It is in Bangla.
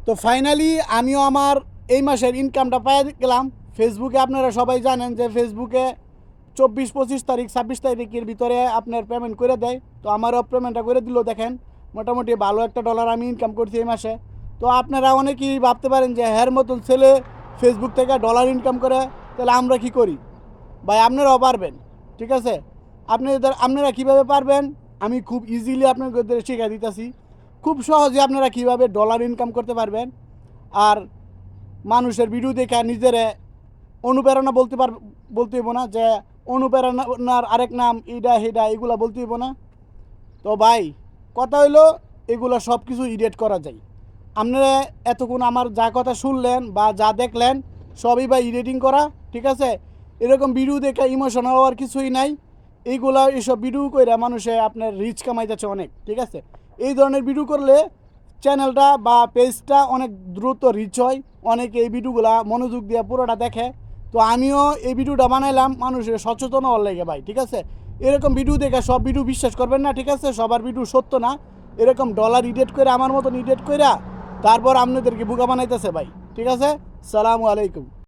তো ফাইনালি আমিও আমার এই মাসের ইনকামটা পেয়ে গেলাম। ফেসবুকে আপনারা সবাই জানেন যে ফেসবুকে 24-25 তারিখ 26 তারিখের ভিতরে আপনার পেমেন্ট করে দেয়। তো আমারও পেমেন্টটা করে দিল। দেখেন মোটামুটি ভালো একটা ডলার আমি ইনকাম করছি এই মাসে। তো আপনারা অনেকেই ভাবতে পারেন যে হ্যার মতন ছেলে ফেসবুক থেকে ডলার ইনকাম করে, তাহলে আমরা কি করি? ভাই আপনারাও পারবেন, ঠিক আছে? আপনারা কীভাবে পারবেন আমি খুব ইজিলি আপনাদের শিখিয়ে দিতেছি। খুব সহজে আপনারা কীভাবে ডলার ইনকাম করতে পারবেন। আর মানুষের ভিডিও দেখে নিজের অনুপ্রেরণা বলতে হইব না যে অনুপ্রেরণার আরেক নাম ইডা হেডা, এগুলা বলতে হইব না। তো ভাই কথা হইলো এগুলো সব কিছু এডিট করা যায়। আপনারা এতক্ষণ আমার যা কথা শুনলেন বা যা দেখলেন সবই ভাই এডিটিং করা, ঠিক আছে? এরকম ভিডিও দেখে ইমোশনাল হওয়ার কিছুই নাই। এইসব ভিডিও করে মানুষে আপনার রিচ কামাইতেছে অনেক, ঠিক আছে? এই ধরনের ভিডিও করলে চ্যানেলটা বা পেজটা অনেক দ্রুত রিচ হয়। অনেকে এই ভিডিওগুলা মনোযোগ দিয়ে পুরোটা দেখে। তো আমিও এই ভিডিওটা বানাইলাম মানুষের সচেতন হওয়ার লাগে ভাই, ঠিক আছে? এরকম ভিডিও দেখে সব ভিডিও বিশ্বাস করবেন না, ঠিক আছে? সবার ভিডিও সত্য না। এরকম ডলার ইডিট করে আমার মতন ইডিট কইরা তারপর আপনাদেরকে বোকা বানাইতেছে ভাই, ঠিক আছে? সালামু আলাইকুম।